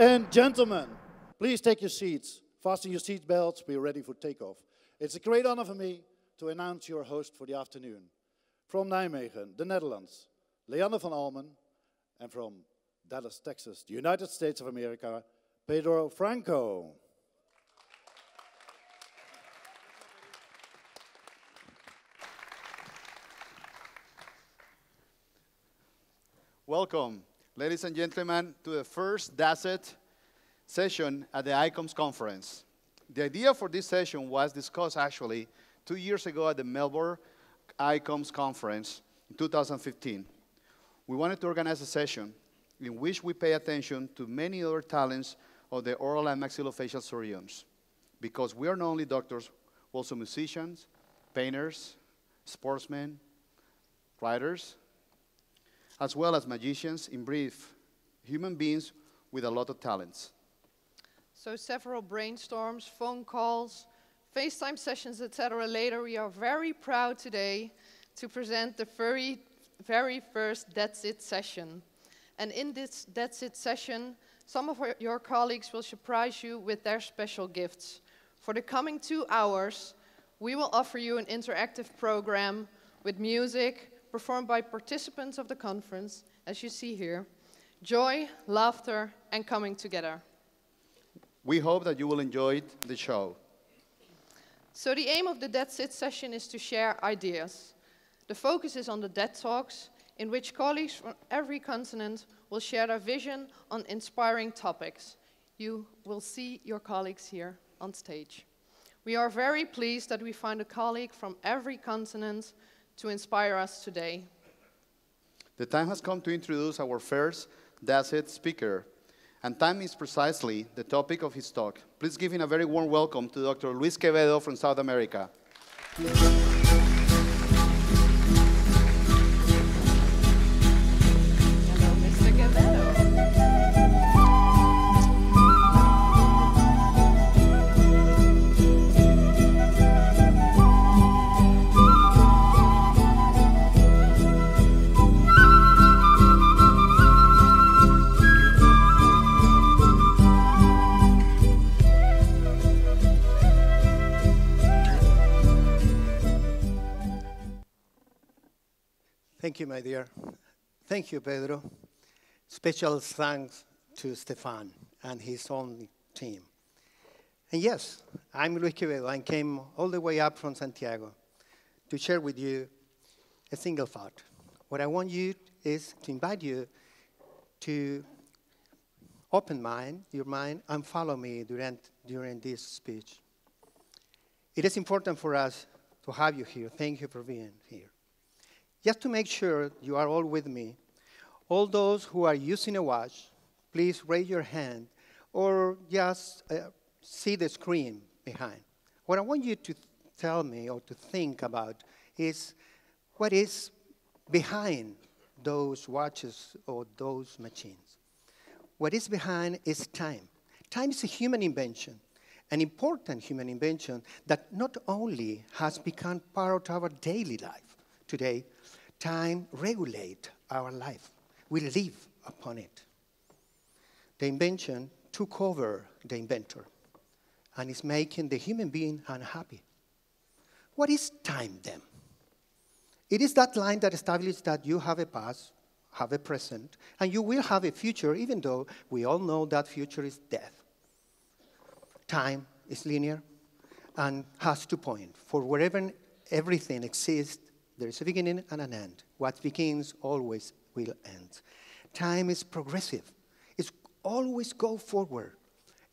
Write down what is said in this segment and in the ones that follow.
And gentlemen, please take your seats. Fasten your seat belts. Be ready for takeoff. It's a great honor for me to announce your host for the afternoon. From Nijmegen, the Netherlands, Leanne van Almen. And from Dallas, Texas, the United States of America, Pedro Franco. Welcome, ladies and gentlemen, to the first DET session at the ICOMS conference. The idea for this session was discussed actually 2 years ago at the Melbourne ICOMS conference in 2015. We wanted to organize a session in which we pay attention to many other talents of the oral and maxillofacial surgeons, because we are not only doctors, we're also musicians, painters, sportsmen, writers, as well as magicians, in brief, human beings with a lot of talents. So several brainstorms, phone calls, FaceTime sessions, etc. Later, we are very proud today to present the very first DET session. And in this DET session, some of your colleagues will surprise you with their special gifts. For the coming 2 hours, we will offer you an interactive program with music performed by participants of the conference, as you see here. Joy, laughter, and coming together. We hope that you will enjoy the show. So the aim of the DET session is to share ideas. The focus is on the DET Talks, in which colleagues from every continent will share their vision on inspiring topics. You will see your colleagues here. on stage. We are very pleased that we find a colleague from every continent to inspire us today. The time has come to introduce our first DET speaker, and time is precisely the topic of his talk. Please give him a very warm welcome to Dr. Luis Quevedo from South America. Hello, Mr. Quevedo. Thank you, my dear. Thank you, Pedro. Special thanks to Stefan and his own team. And yes, I'm Luis Quevedo. I came all the way up from Santiago to share with you a single thought. What I want you is to invite you to open your mind, and follow me during this speech. It is important for us to have you here. Thank you for being here. Just to make sure you are all with me, all those who are using a watch, please raise your hand or just see the screen behind. What I want you to tell me or to think about is what is behind those watches or those machines. What is behind is time. Time is a human invention, an important human invention that not only has become part of our daily life today, time regulates our life. We live upon it. The invention took over the inventor and is making the human being unhappy. What is time then? It is that line that establishes that you have a past, have a present, and you will have a future, even though we all know that future is death. Time is linear and has 2 points. For wherever everything exists, there is a beginning and an end. What begins always will end. Time is progressive. It's always go forward.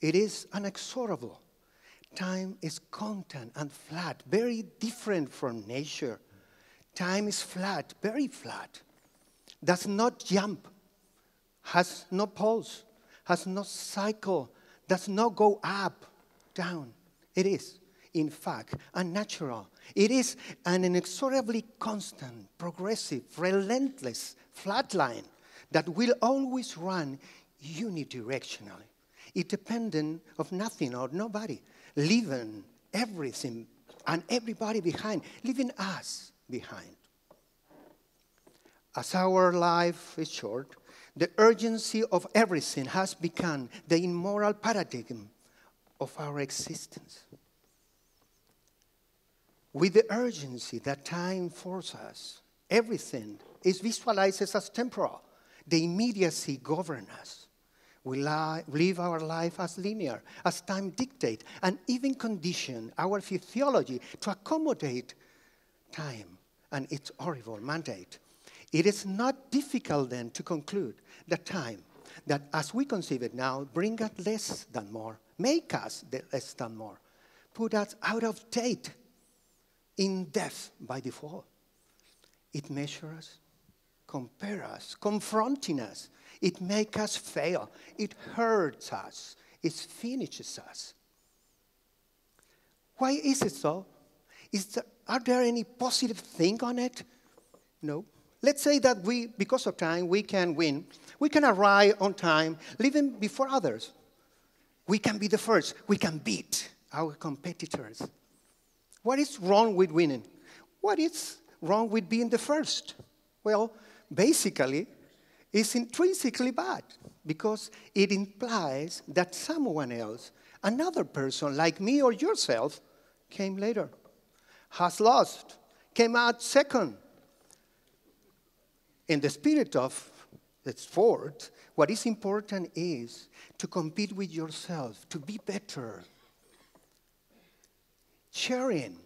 It is inexorable. Time is constant and flat, very different from nature. Time is flat, very flat. Does not jump, has no pulse, has no cycle, does not go up, down. It is, in fact, unnatural. It is an inexorably constant, progressive, relentless, flat line that will always run unidirectionally. It dependent of nothing or nobody, leaving everything and everybody behind, leaving us behind. As our life is short, the urgency of everything has become the immoral paradigm of our existence. With the urgency that time forces us, everything is visualized as temporal. The immediacy governs us. We live our life as linear, as time dictates, and even condition our physiology to accommodate time and its horrible mandate. It is not difficult then to conclude that time, that as we conceive it now, bring us less than more, make us less than more, put us out of date, in death by default. It measures us, compares us, confronting us. It makes us fail. It hurts us. It finishes us. Why is it so? Are there any positive thing on it? No. Let's say that because of time, we can win. We can arrive on time, living before others. We can be the first. We can beat our competitors. What is wrong with winning? What is wrong with being the first? Well, basically, it's intrinsically bad because it implies that someone else, another person like me or yourself, came later, has lost, came out second. In the spirit of the sport, what is important is to compete with yourself, to be better. Sharing,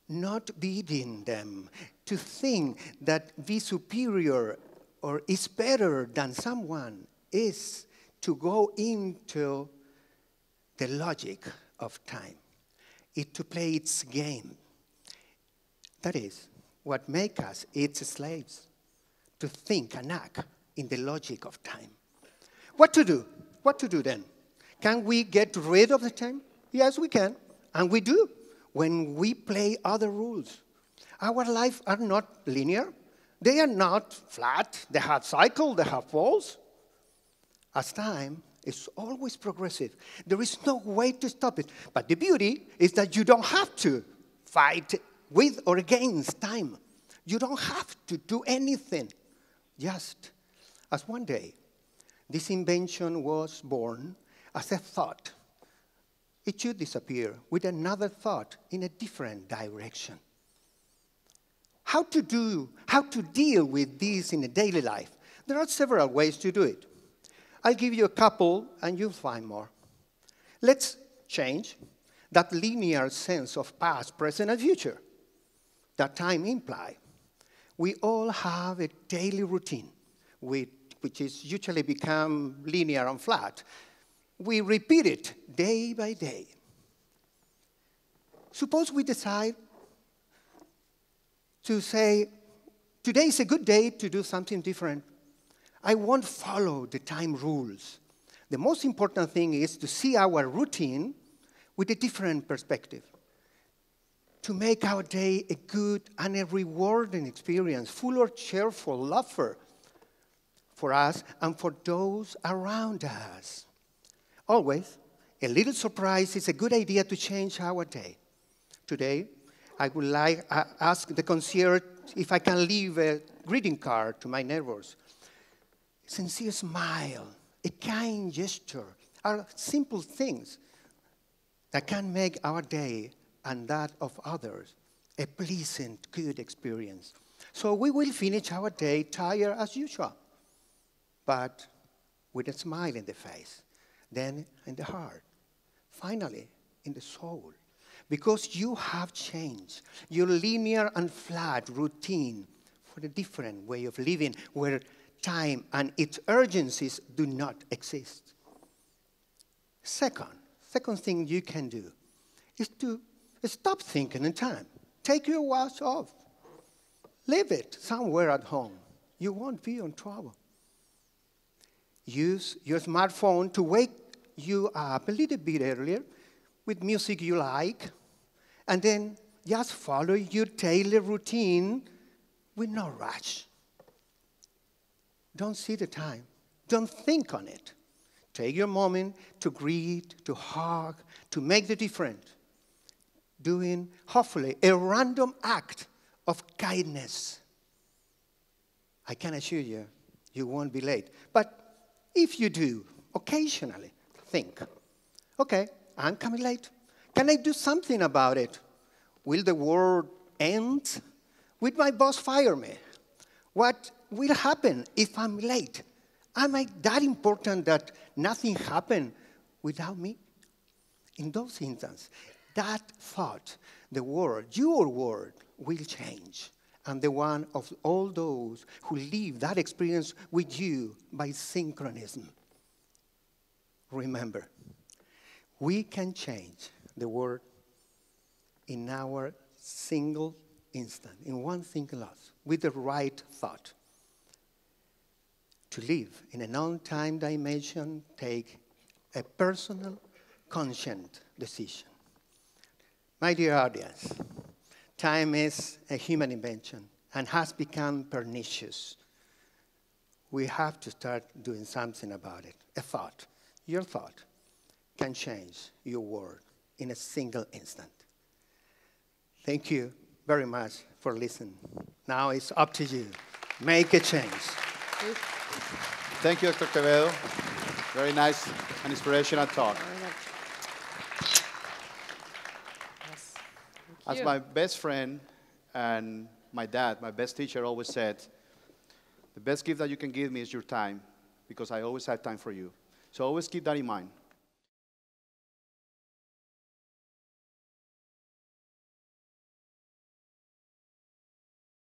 not beating them, to think that be superior or is better than someone is to go into the logic of time is to play its game. That is what makes us its slaves, to think and act in the logic of time. What to do? What to do then? Can we get rid of the time? Yes, we can, and we do when we play other rules. Our lives are not linear. They are not flat. They have cycles, they have poles. As time is always progressive, there is no way to stop it. But the beauty is that you don't have to fight with or against time. You don't have to do anything. Just as one day, this invention was born as a thought. It should disappear with another thought in a different direction. How to deal with this in a daily life? There are several ways to do it. I'll give you a couple, and you'll find more. Let's change that linear sense of past, present, and future that time implies. We all have a daily routine, which is usually become linear and flat. We repeat it day by day. Suppose we decide to say, today is a good day to do something different. I won't follow the time rules. The most important thing is to see our routine with a different perspective, to make our day a good and a rewarding experience, full of cheerful laughter for us and for those around us. Always, a little surprise is a good idea to change our day. Today, I would like to ask the concierge if I can leave a greeting card to my neighbors. A sincere smile, a kind gesture are simple things that can make our day and that of others a pleasant, good experience. So we will finish our day tired as usual, but with a smile in the face, then in the heart, finally in the soul. Because you have changed your linear and flat routine for a different way of living where time and its urgencies do not exist. Second thing you can do is to stop thinking in time. Take your watch off. Leave it somewhere at home. You won't be in trouble. Use your smartphone to wake you up a little bit earlier with music you like, and then just follow your daily routine with no rush. Don't see the time. Don't think on it. Take your moment to greet, to hug, to make the difference. Doing, hopefully, a random act of kindness. I can assure you, you won't be late. But if you do, occasionally, think, okay, I'm coming late. Can I do something about it? Will the world end? Will my boss fire me? What will happen if I'm late? Am I that important that nothing happened without me? In those instances, that thought, the world, your world, will change. And the one of all those who live that experience with you by synchronism. Remember, we can change the world in our single instant, in one single us, with the right thought. To live in a non-time dimension, take a personal, conscient decision. My dear audience, time is a human invention and has become pernicious. We have to start doing something about it. A thought, your thought, can change your world in a single instant. Thank you very much for listening. Now it's up to you. Make a change. Thank you, Dr. Quevedo. Very nice and inspirational talk. Yes. As my best friend and my dad, my best teacher, always said, the best gift that you can give me is your time, because I always have time for you. So always keep that in mind.